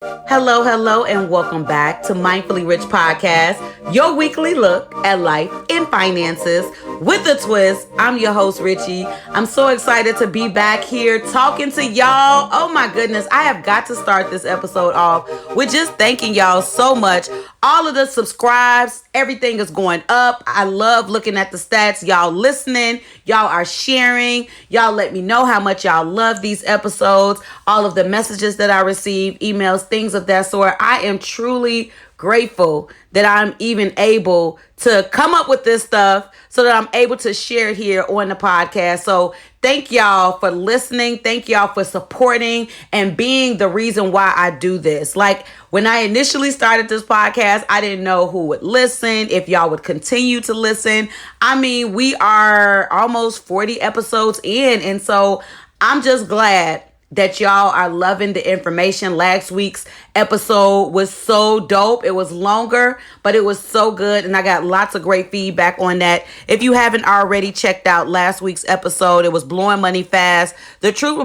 Hello, hello, and welcome back to Mindfully Rich Podcast, your weekly look at life and finances with a twist. I'm your host, Richie. I'm so excited to be back here talking to y'all. Oh my goodness, I have got to start this episode off with just thanking y'all so much. All of the subscribes, everything is going up. I love looking at the stats. Y'all listening, y'all are sharing, y'all let me know how much y'all love these episodes, all of the messages that I receive, emails, things of that sort. I am truly grateful that I'm even able to come up with this stuff so that I'm able to share it here on the podcast. So thank y'all for listening. Thank y'all for supporting and being the reason why I do this. Like when I initially started this podcast, I didn't know who would listen, if y'all would continue to listen. I mean, we are almost 40 episodes in. And so I'm just glad that y'all are loving the information. Last week's episode was so dope. It was longer, but it was so good. And I got lots of great feedback on that. If you haven't already checked out last week's episode, it was Blowing Money Fast. The truth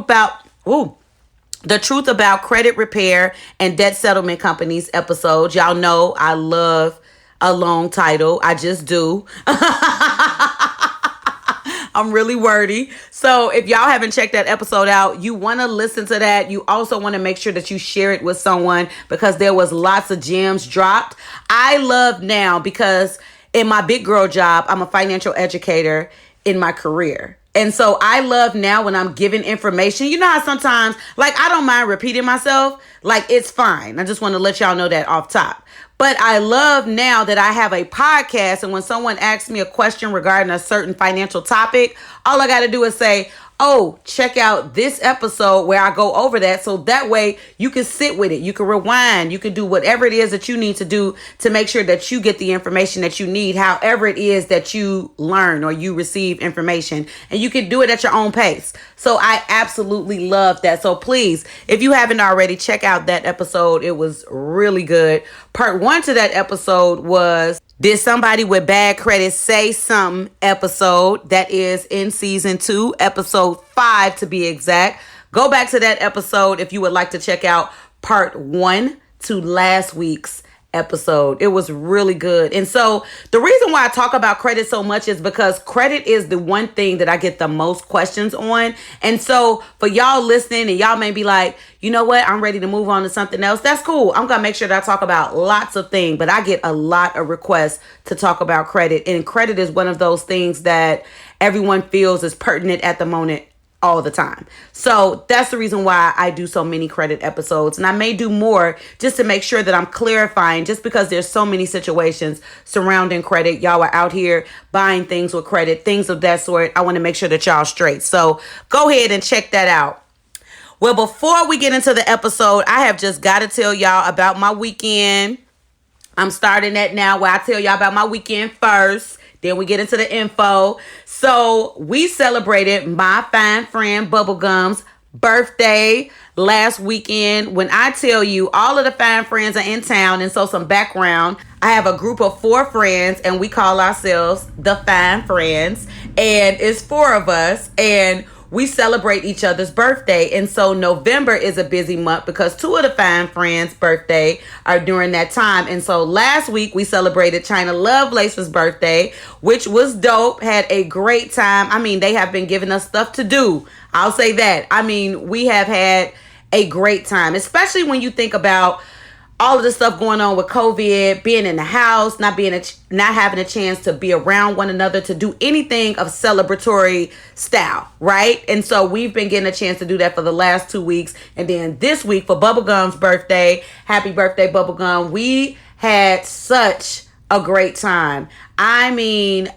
about credit repair and debt settlement companies episode. Y'all know I love a long title. I just do. I'm really wordy. So if y'all haven't checked that episode out, you want to listen to that. You also want to make sure that you share it with someone because there was lots of gems dropped. I love now because in my big girl job, I'm a financial educator in my career. And so I love now when I'm giving information. You know how sometimes, like, I don't mind repeating myself. Like, it's fine. I just want to let y'all know that off top. But I love now that I have a podcast, and when someone asks me a question regarding a certain financial topic, all I got to do is say, oh, check out this episode where I go over that. So that way you can sit with it. You can rewind. You can do whatever it is that you need to do to make sure that you get the information that you need, however it is that you learn or you receive information. And you can do it at your own pace. So I absolutely love that. So please, if you haven't already, check out that episode. It was really good. Part 1 to that episode was Did Somebody with Bad Credit Say Something episode. That is in season 2, episode 5 to be exact. Go back to that episode if you would like to check out part 1 to last week's episode. It was really good. And so the reason why I talk about credit so much is because credit is the one thing that I get the most questions on. And so for y'all listening and y'all may be like, you know what, I'm ready to move on to something else. That's cool. I'm going to make sure that I talk about lots of things, but I get a lot of requests to talk about credit. And credit is one of those things that everyone feels is pertinent at the moment all the time. So that's the reason why I do so many credit episodes. And I may do more just to make sure that I'm clarifying, just because there's so many situations surrounding credit. Y'all are out here buying things with credit, things of that sort. I want to make sure that y'all straight. So go ahead and check that out. Well, before we get into the episode, I have just got to tell y'all about my weekend. I'm starting that now where I tell y'all about my weekend first. Then we get into the info. So we celebrated my fine friend Bubblegum's birthday last weekend. When I tell you all of the fine friends are in town, and so some background, I have a group of 4 friends and we call ourselves the Fine Friends. And it's 4 of us and we celebrate each other's birthday. And so November is a busy month because 2 of the Fine Friends' birthday are during that time. And so last week we celebrated China Lovelace's birthday, which was dope. Had a great time. I mean, they have been giving us stuff to do. I'll say that. I mean, we have had a great time, especially when you think about all of the stuff going on with COVID, being in the house, not having a chance to be around one another, to do anything of celebratory style, right? And so we've been getting a chance to do that for the last 2 weeks. And then this week for Bubblegum's birthday, happy birthday, Bubblegum. We had such a great time. I mean,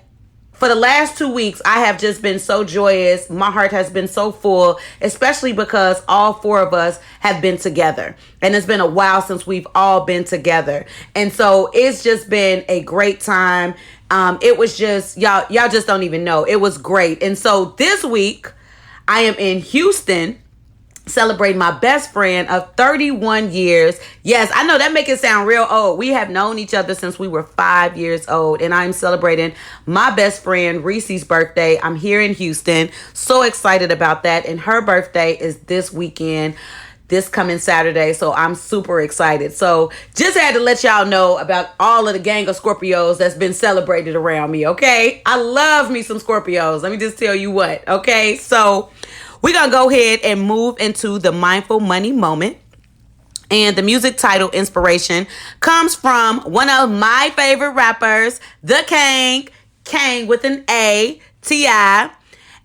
for the last 2 weeks, I have just been so joyous. My heart has been so full, especially because all 4 of us have been together. And it's been a while since we've all been together. And so it's just been a great time. It was just, y'all just don't even know. It was great. And so this week, I am in Houston celebrating my best friend of 31 years. Yes, I know that makes it sound real old. We have known each other since we were 5 years old, and I'm celebrating my best friend Reese's birthday. I'm here in Houston. So excited about that. And her birthday is this weekend. this coming Saturday. So I'm super excited. So just had to let y'all know about all of the gang of Scorpios that's been celebrated around me, okay? I love me some Scorpios. Let me just tell you what, okay? So we're going to go ahead and move into the mindful money moment. And the music title inspiration comes from one of my favorite rappers, The Kang with an A, T.I.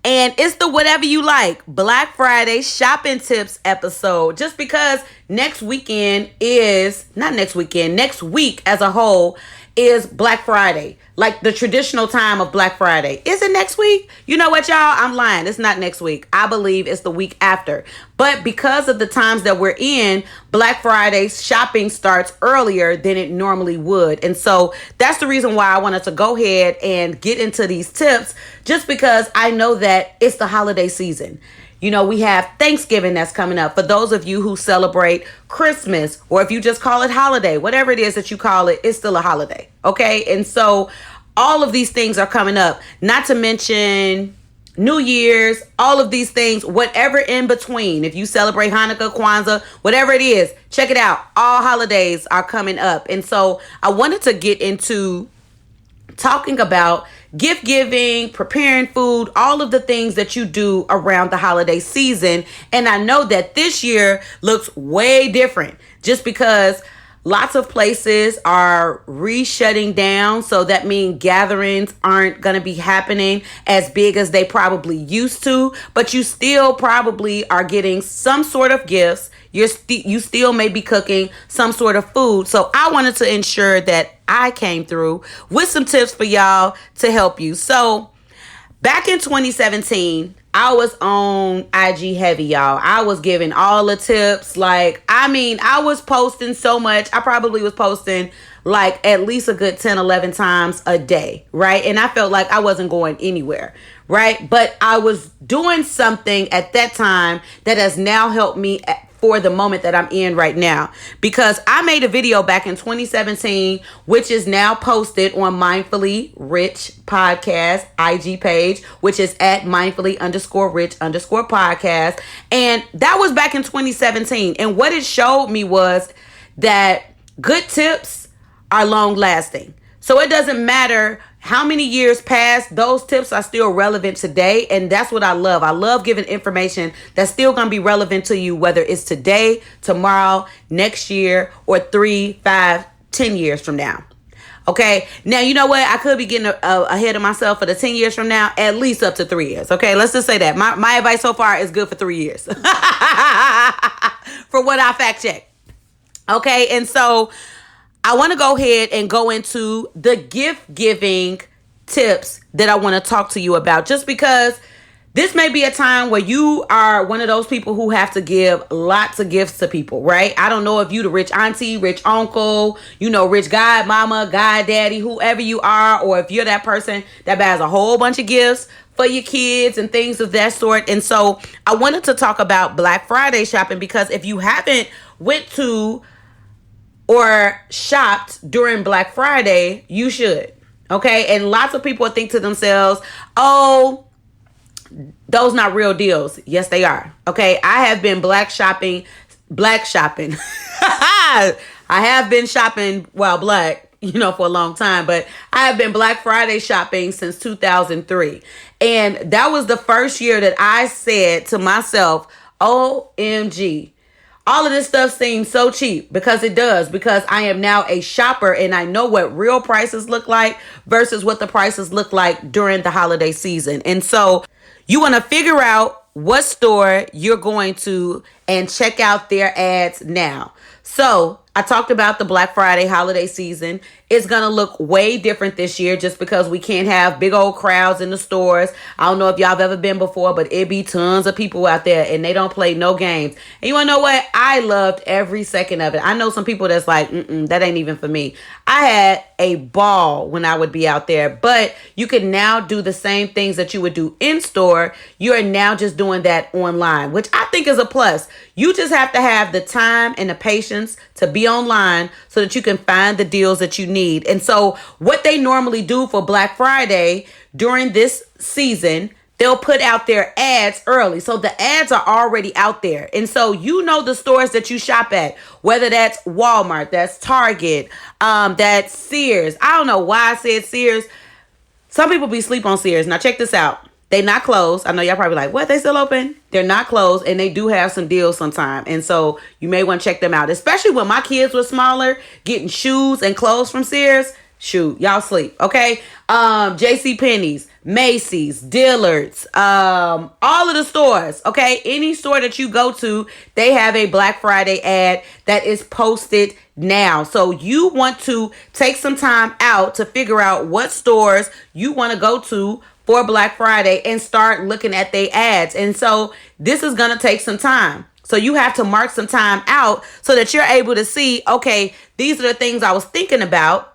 And it's the Whatever You Like Black Friday shopping tips episode. Just because next week as a whole is Black Friday. Like the traditional time of Black Friday. Is it next week? You know what, y'all? I'm lying. It's not next week. I believe it's the week after. But because of the times that we're in, Black Friday shopping starts earlier than it normally would. And so that's the reason why I wanted to go ahead and get into these tips, just because I know that it's the holiday season. You know, we have Thanksgiving that's coming up. For those of you who celebrate Christmas, or if you just call it holiday, whatever it is that you call it, it's still a holiday. Okay. And so all of these things are coming up, not to mention New Year's, all of these things, whatever in between. If you celebrate Hanukkah, Kwanzaa, whatever it is, check it out. All holidays are coming up. And so I wanted to get into talking about gift giving, preparing food, all of the things that you do around the holiday season. And I know that this year looks way different, just because lots of places are re-shutting down. So that means gatherings aren't going to be happening as big as they probably used to. But you still probably are getting some sort of gifts. You still may be cooking some sort of food. So I wanted to ensure that I came through with some tips for y'all to help you. So back in 2017, I was on IG heavy, y'all. I was giving all the tips. I was posting so much. I probably was posting like at least a good 10, 11 times a day, right? And I felt like I wasn't going anywhere, right? But I was doing something at that time that has now helped me for the moment that I'm in right now, because I made a video back in 2017, which is now posted on Mindfully Rich podcast IG page, which is at mindfully_rich_podcast. And that was back in 2017. And what it showed me was that good tips are long lasting. So it doesn't matter how many years pass, those tips are still relevant today. And that's what I love. I love giving information that's still going to be relevant to you, whether it's today, tomorrow, next year, or 3, 5, 10 years from now. Okay. Now, you know what? I could be getting ahead of myself for the 10 years from now, at least up to 3 years. Okay. Let's just say that my advice so far is good for 3 years for what I fact check. Okay. And so I want to go ahead and go into the gift giving tips that I want to talk to you about, just because this may be a time where you are one of those people who have to give lots of gifts to people, right? I don't know if you the rich auntie, rich uncle, rich godmama, goddaddy, whoever you are, or if you're that person that buys a whole bunch of gifts for your kids and things of that sort. And so I wanted to talk about Black Friday shopping, because if you haven't went to or shopped during Black Friday, you should. Okay. And lots of people think to themselves, oh, those not real deals. Yes, they are. Okay. I have been black shopping. I have been shopping while black, for a long time, but I have been Black Friday shopping since 2003. And that was the first year that I said to myself, OMG, all of this stuff seems so cheap, because it does, because I am now a shopper and I know what real prices look like versus what the prices look like during the holiday season. And so you want to figure out what store you're going to and check out their ads now. So I talked about the Black Friday holiday season. It's going to look way different this year, just because we can't have big old crowds in the stores. I don't know if y'all have ever been before, but it be tons of people out there and they don't play no games. And you want to know what? I loved every second of it. I know some people that's like, that ain't even for me. I had a ball when I would be out there, but you can now do the same things that you would do in store. You are now just doing that online, which I think is a plus. You just have to have the time and the patience to be online so that you can find the deals that you need. And so what they normally do for Black Friday during this season, they'll put out their ads early. So the ads are already out there. And so you know the stores that you shop at, whether that's Walmart, that's Target, that's Sears. I don't know why I said Sears. Some people be sleep on Sears. Now check this out. They not closed. I know y'all probably like, what? They still open? They're not closed, and they do have some deals sometime. And so you may want to check them out. Especially when my kids were smaller, getting shoes and clothes from Sears. Shoot, y'all sleep, okay? J.C. Penney's, Macy's, Dillard's, all of the stores, okay? Any store that you go to, they have a Black Friday ad that is posted now. So you want to take some time out to figure out what stores you want to go to for Black Friday and start looking at their ads. And so this is going to take some time. So you have to mark some time out so that you're able to see, okay, these are the things I was thinking about.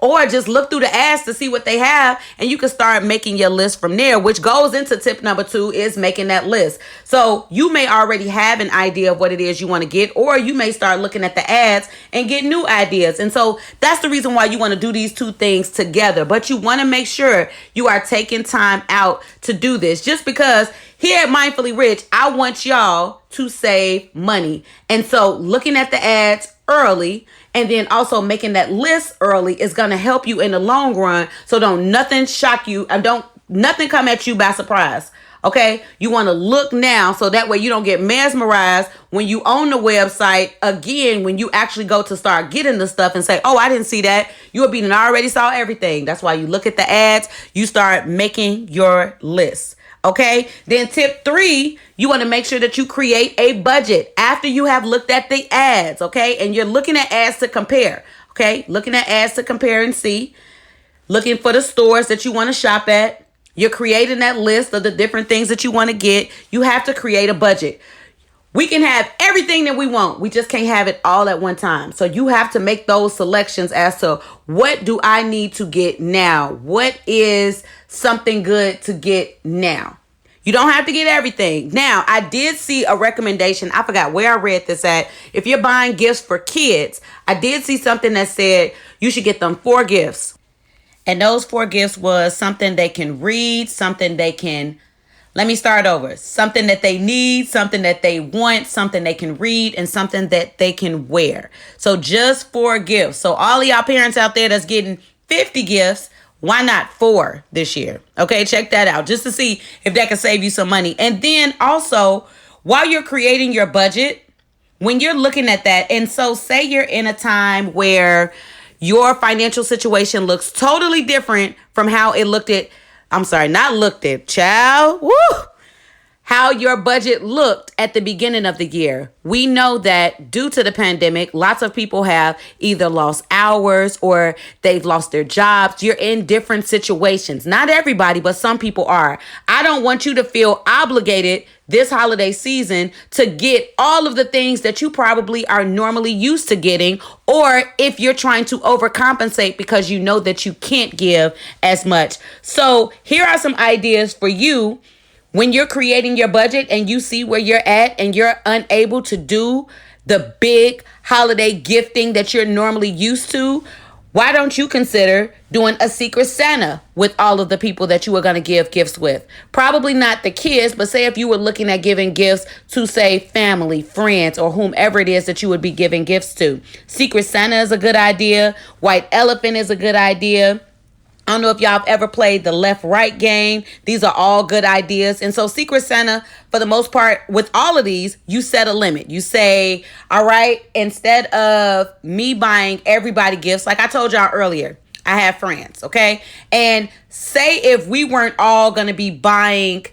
Or just look through the ads to see what they have, and you can start making your list from there, which goes into tip number 2 is making that list. So you may already have an idea of what it is you want to get, or you may start looking at the ads and get new ideas. And so that's the reason why you want to do these two things together. But you want to make sure you are taking time out to do this, just because here at Mindfully Rich, I want y'all to save money. And so looking at the ads early and then also making that list early is going to help you in the long run. So don't nothing shock you and don't nothing come at you by surprise. Okay, you want to look now so that way you don't get mesmerized when you own the website again, when you actually go to start getting the stuff and say, oh, I didn't see that. You will be and already saw everything. That's why you look at the ads, you start making your list. Okay, then tip 3, you want to make sure that you create a budget after you have looked at the ads. Okay, and you're looking at ads to compare. Okay, looking at ads to compare and see, looking for the stores that you want to shop at. You're creating that list of the different things that you want to get. You have to create a budget. We can have everything that we want. We just can't have it all at one time. So you have to make those selections as to what do I need to get now? What is something good to get now? You don't have to get everything. Now, I did see a recommendation. I forgot where I read this at. If you're buying gifts for kids, I did see something that said you should get them 4 gifts. And those 4 gifts was something they can read, something they can, let me start over. Something that they need, something that they want, something they can read, and something that they can wear. So just 4 gifts. So all of y'all parents out there that's getting 50 gifts, why not 4 this year? Okay, check that out just to see if that can save you some money. And then also, while you're creating your budget, when you're looking at that, and so say you're in a time where your financial situation looks totally different from how it looked at, child. Woo! How your budget looked at the beginning of the year. We know that due to the pandemic, lots of people have either lost hours or they've lost their jobs. You're in different situations. Not everybody, but some people are. I don't want you to feel obligated this holiday season to get all of the things that you probably are normally used to getting, or if you're trying to overcompensate because you know that you can't give as much. So here are some ideas for you. When you're creating your budget and you see where you're at and you're unable to do the big holiday gifting that you're normally used to, why don't you consider doing a Secret Santa with all of the people that you are going to give gifts with? Probably not the kids, but say if you were looking at giving gifts to, say, family, friends, or whomever it is that you would be giving gifts to. Secret Santa is a good idea. White Elephant is a good idea. I don't know if y'all have ever played the left-right game. These are all good ideas. And so Secret Santa, for the most part, with all of these, you set a limit. You say, all right, instead of me buying everybody gifts, like I told y'all earlier, I have friends, okay? And say if we weren't all going to be buying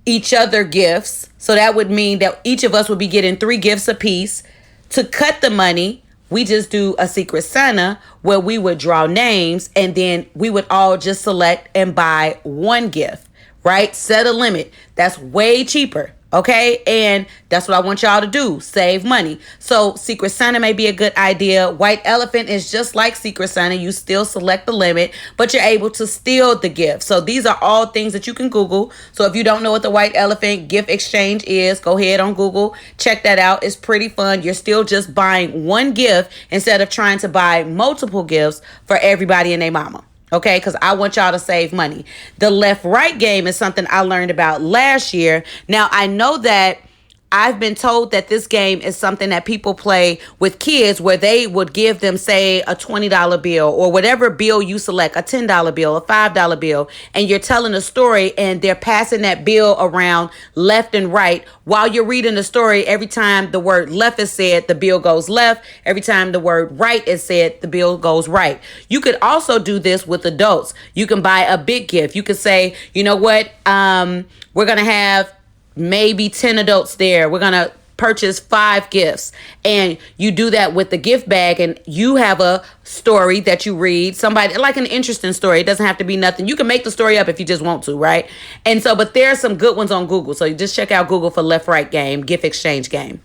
each other gifts, so that would mean that each of us would be getting 3 gifts apiece. To cut the money, we just do a Secret Santa where we would draw names and then we would all just select and buy 1 gift, right? Set a limit. That's way cheaper. Okay. And that's what I want y'all to do. Save money. So Secret Santa may be a good idea. White Elephant is just like Secret Santa. You still select the limit, but you're able to steal the gift. So these are all things that you can Google. So if you don't know what the White Elephant gift exchange is, go ahead on Google. Check that out. It's pretty fun. You're still just buying 1 gift instead of trying to buy multiple gifts for everybody and their mama. Okay, because I want y'all to save money. The left right game is something I learned about last year. Now, I know that I've been told that this game is something that people play with kids where they would give them, say, a $20 bill or whatever bill you select, a $10 bill, a $5 bill, and you're telling a story and they're passing that bill around left and right while you're reading the story. Every time the word left is said, the bill goes left. Every time the word right is said, the bill goes right. You could also do this with adults. You can buy a big gift. You could say, you know what, we're going to have maybe 10 adults there. We're going to purchase 5 gifts. And you do that with the gift bag and you have a story that you read. Somebody like an interesting story. It doesn't have to be nothing. You can make the story up if you just want to, right? And so, but there are some good ones on Google. So you just check out Google for left right game, gift exchange game.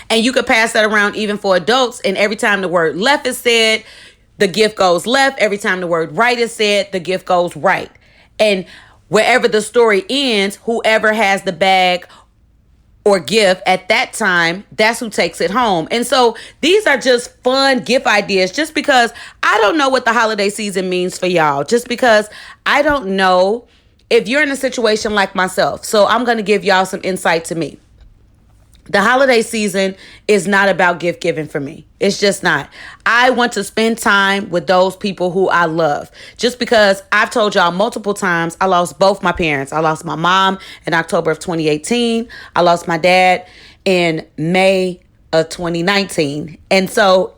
And you could pass that around even for adults. And every time the word left is said, the gift goes left. Every time the word right is said, the gift goes right. And wherever the story ends, whoever has the bag or gift at that time, that's who takes it home. And so these are just fun gift ideas just because I don't know what the holiday season means for y'all. Just because I don't know if you're in a situation like myself. So I'm going to give y'all some insight to me. The holiday season is not about gift giving for me. It's just not. I want to spend time with those people who I love. Just because I've told y'all multiple times, I lost both my parents. I lost my mom in October of 2018. I lost my dad in May of 2019. And so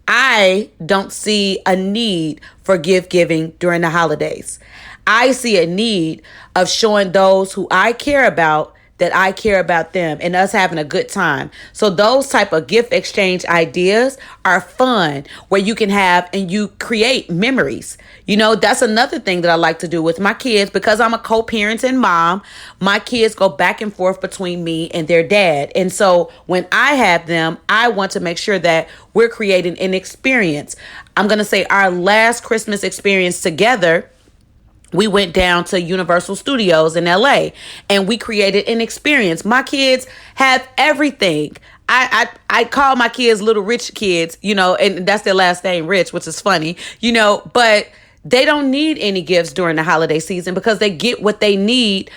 I don't see a need for gift giving during the holidays. I see a need of showing those who I care about that I care about them and us having a good time. So those type of gift exchange ideas are fun where you can have and you create memories. You know, that's another thing that I like to do with my kids because I'm a co-parenting mom. My kids go back and forth between me and their dad. And so when I have them, I want to make sure that we're creating an experience. I'm going to say our last Christmas experience together, we went down to Universal Studios in LA and we created an experience. My kids have everything. I call my kids little rich kids, you know, and that's their last name, Rich, which is funny, you know, but they don't need any gifts during the holiday season because they get what they need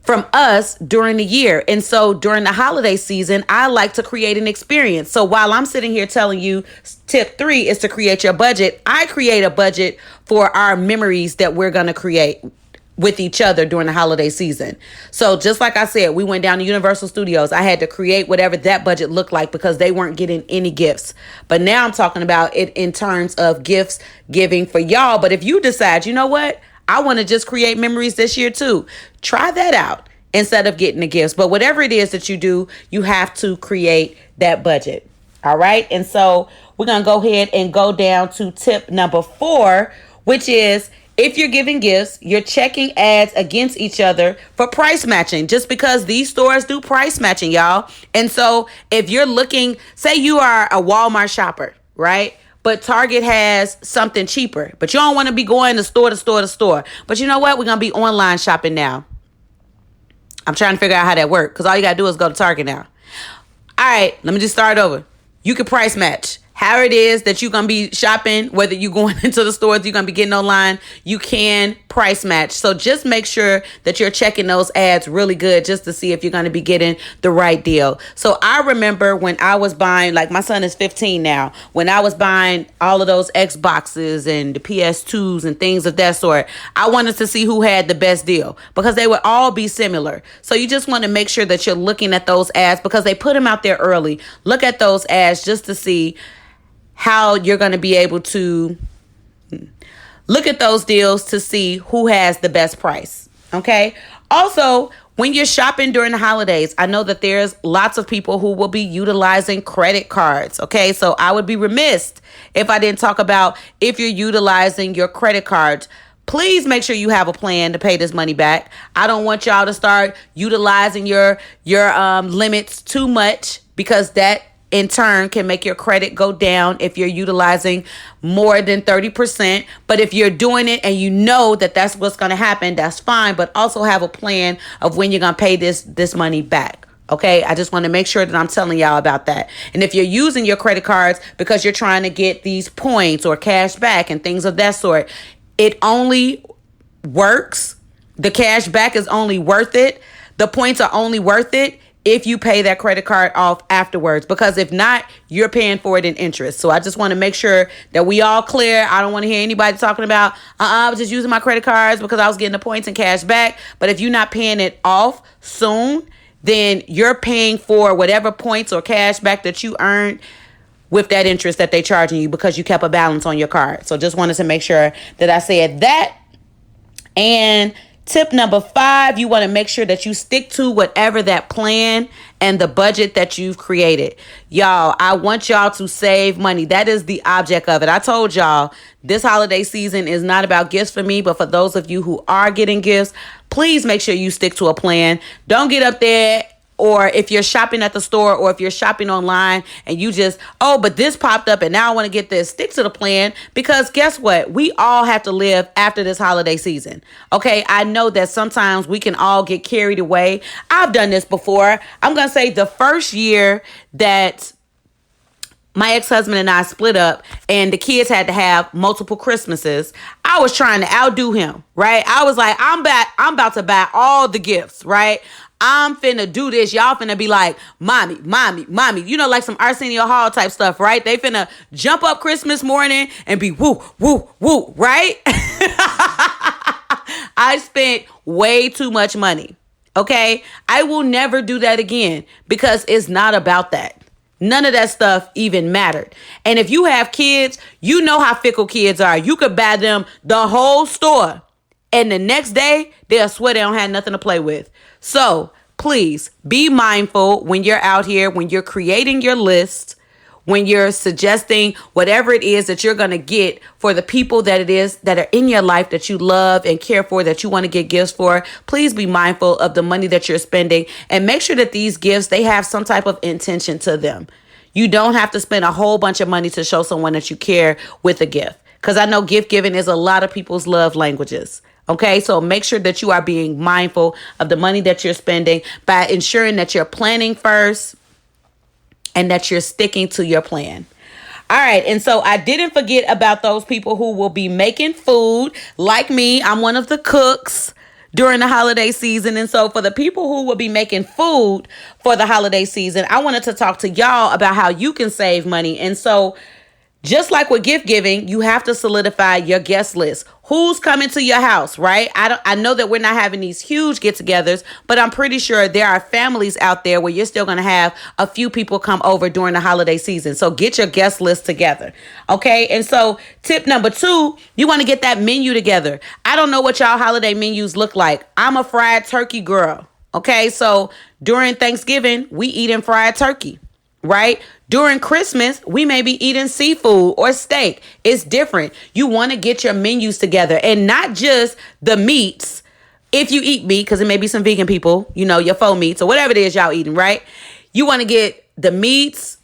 from us during the year. And so during the holiday season, I like to create an experience. So while I'm sitting here telling you tip 3 is to create your budget, I create a budget for our memories that we're going to create with each other during the holiday season. So just like I said, we went down to Universal Studios. I had to create whatever that budget looked like because they weren't getting any gifts. But now I'm talking about it in terms of gifts giving for y'all. But if you decide, you know what? I want to just create memories this year too. Try that out instead of getting the gifts. But whatever it is that you do, you have to create that budget. All right. And so we're going to go ahead and go down to tip number 4, which is if you're giving gifts, you're checking ads against each other for price matching, just because these stores do price matching, y'all. And so if you're looking, say you are a Walmart shopper, right? But Target has something cheaper, but you don't want to be going to store to store to store. But you know what? We're going to be online shopping now. I'm trying to figure out how that works because all you got to do is go to Target now. All right, let me just start over. You can price match. How it is that you're going to be shopping, whether you're going into the stores, you're going to be getting online, you can price match. So just make sure that you're checking those ads really good just to see if you're going to be getting the right deal. So I remember when I was buying, like my son is 15 now, when I was buying all of those Xboxes and the PS2s and things of that sort, I wanted to see who had the best deal because they would all be similar. So you just want to make sure that you're looking at those ads because they put them out there early. Look at those ads just to see how you're going to be able to look at those deals to see who has the best price. Okay. Also, when you're shopping during the holidays, I know that there's lots of people who will be utilizing credit cards. Okay. So I would be remiss if I didn't talk about if you're utilizing your credit cards. Please make sure you have a plan to pay this money back. I don't want y'all to start utilizing your limits too much because that in turn can make your credit go down if you're utilizing more than 30%. But if you're doing it and you know that that's what's going to happen, that's fine. But also have a plan of when you're going to pay this money back. Okay, I just want to make sure that I'm telling y'all about that. And if you're using your credit cards because you're trying to get these points or cash back and things of that sort, It only works. The cash back is only worth it. The points are only worth it if you pay that credit card off afterwards, because if not, you're paying for it in interest. So I just want to make sure that we all clear. I don't want to hear anybody talking about, I was just using my credit cards because I was getting the points and cash back. But if you're not paying it off soon, then you're paying for whatever points or cash back that you earned with that interest that they're charging you because you kept a balance on your card. So just wanted to make sure that I said that. And tip number 5, you want to make sure that you stick to whatever that plan and the budget that you've created. Y'all, I want y'all to save money. That is the object of it. I told y'all this holiday season is not about gifts for me, but for those of you who are getting gifts, please make sure you stick to a plan. Don't get up there, or if you're shopping at the store, or if you're shopping online and you just, but this popped up and now I want to get this. Stick to the plan, because guess what? We all have to live after this holiday season. Okay, I know that sometimes we can all get carried away. I've done this before. I'm going to say the first year that my ex-husband and I split up and the kids had to have multiple Christmases, I was trying to outdo him, right? I was like, I'm about to buy all the gifts, right? I'm finna do this. Y'all finna be like, mommy, mommy, mommy. You know, like some Arsenio Hall type stuff, right? They finna jump up Christmas morning and be woo, woo, woo, right? I spent way too much money, okay? I will never do that again, because it's not about that. None of that stuff even mattered. And if you have kids, you know how fickle kids are. You could buy them the whole store, and the next day, they'll swear they don't have nothing to play with. So please be mindful when you're out here, when you're creating your list, when you're suggesting whatever it is that you're going to get for the people that it is that are in your life that you love and care for, that you want to get gifts for. Please be mindful of the money that you're spending, and make sure that these gifts, they have some type of intention to them. You don't have to spend a whole bunch of money to show someone that you care with a gift, because I know gift giving is a lot of people's love languages. Okay, so make sure that you are being mindful of the money that you're spending by ensuring that you're planning first and that you're sticking to your plan. All right, and so I didn't forget about those people who will be making food. Like me, I'm one of the cooks during the holiday season. And so for the people who will be making food for the holiday season, I wanted to talk to y'all about how you can save money. And so just like with gift giving, you have to solidify your guest list. Who's coming to your house, right? I know that we're not having these huge get-togethers, but I'm pretty sure there are families out there where you're still going to have a few people come over during the holiday season. So get your guest list together, okay? And so tip number 2, you want to get that menu together. I don't know what y'all holiday menus look like. I'm a fried turkey girl, okay? So during Thanksgiving, we eating fried turkey, right? During Christmas, we may be eating seafood or steak. It's different. You want to get your menus together, and not just the meats. If you eat meat, because it may be some vegan people, you know, your faux meats or whatever it is y'all eating, right? You want to get the meats,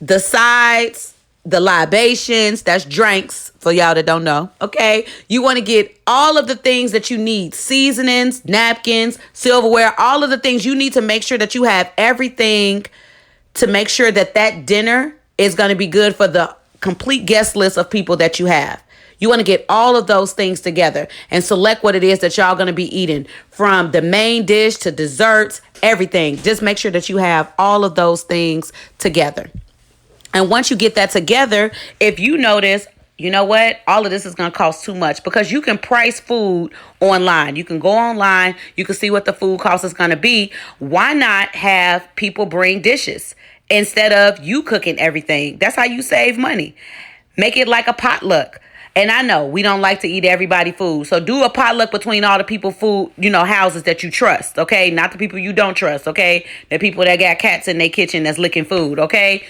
the sides, the libations, that's drinks for y'all that don't know, okay? You want to get all of the things that you need, seasonings, napkins, silverware, all of the things you need to make sure that you have everything to make sure that that dinner is going to be good for the complete guest list of people that you have. You want to get all of those things together and select what it is that y'all going to be eating, from the main dish to desserts, everything. Just make sure that you have all of those things together. And once you get that together, if you notice, you know what, all of this is going to cost too much, because you can price food online. You can go online. You can see what the food cost is going to be. Why not have people bring dishes instead of you cooking everything? That's how you save money. Make it like a potluck. And I know we don't like to eat everybody food. So do a potluck between all the people food, you know, houses that you trust, okay? Not the people you don't trust, okay? The people that got cats in their kitchen that's licking food, okay?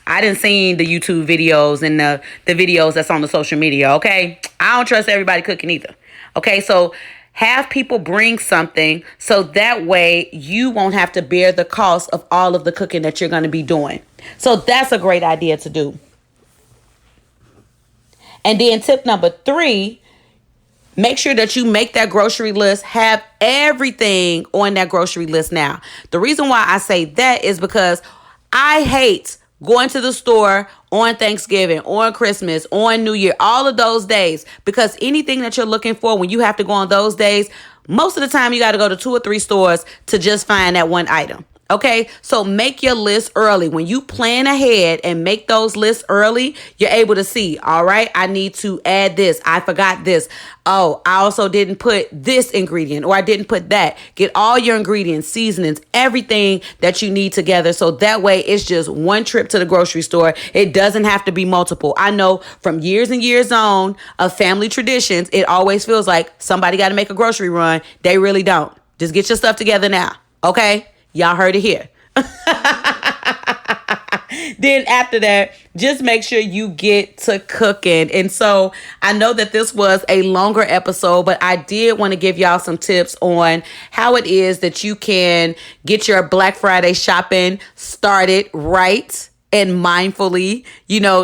I done seen the YouTube videos and the videos that's on the social media, okay? I don't trust everybody cooking either, okay? So have people bring something so that way you won't have to bear the cost of all of the cooking that you're going to be doing. So that's a great idea to do. And then tip number 3, make sure that you make that grocery list, have everything on that grocery list now. The reason why I say that is because I hate going to the store on Thanksgiving, on Christmas, on New Year, all of those days, because anything that you're looking for, when you have to go on those days, most of the time you got to go to 2 or 3 stores to just find that one item. Okay, so make your list early. When you plan ahead and make those lists early, you're able to see, all right, I need to add this. I forgot this. Oh, I also didn't put this ingredient, or I didn't put that. Get all your ingredients, seasonings, everything that you need together. So that way it's just one trip to the grocery store. It doesn't have to be multiple. I know from years and years on of family traditions, it always feels like somebody got to make a grocery run. They really don't. Just get your stuff together now. Okay. Y'all heard it here. Then after that, just make sure you get to cooking. And so I know that this was a longer episode, but I did want to give y'all some tips on how it is that you can get your Black Friday shopping started right and mindfully,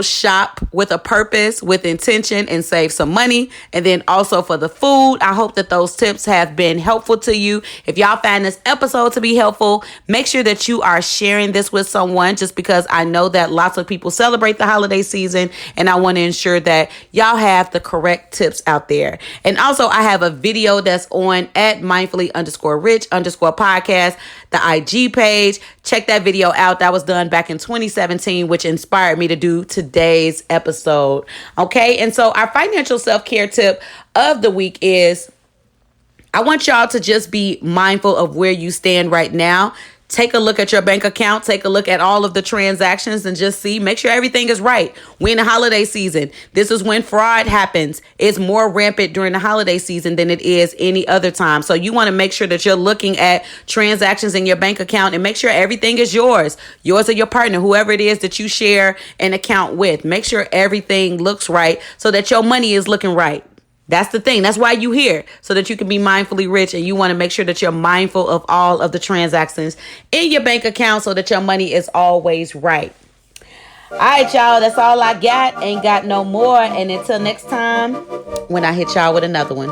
shop with a purpose, with intention, and save some money. And then also for the food, I hope that those tips have been helpful to you. If y'all find this episode to be helpful, make sure that you are sharing this with someone, just because I know that lots of people celebrate the holiday season, and I want to ensure that y'all have the correct tips out there. And also I have a video that's on at mindfully_rich_podcast, the IG page. Check that video out. That was done back in 2017, which inspired me to do today's episode. Okay. And so our financial self-care tip of the week is, I want y'all to just be mindful of where you stand right now. Take a look at your bank account. Take a look at all of the transactions and just make sure everything is right. We're in the holiday season. This is when fraud happens. It's more rampant during the holiday season than it is any other time. So you want to make sure that you're looking at transactions in your bank account and make sure everything is yours or your partner, whoever it is that you share an account with. Make sure everything looks right so that your money is looking right. That's the thing. That's why you here, so that you can be mindfully rich, and you want to make sure that you're mindful of all of the transactions in your bank account so that your money is always right. All right, y'all. That's all I got. Ain't got no more. And until next time, when I hit y'all with another one.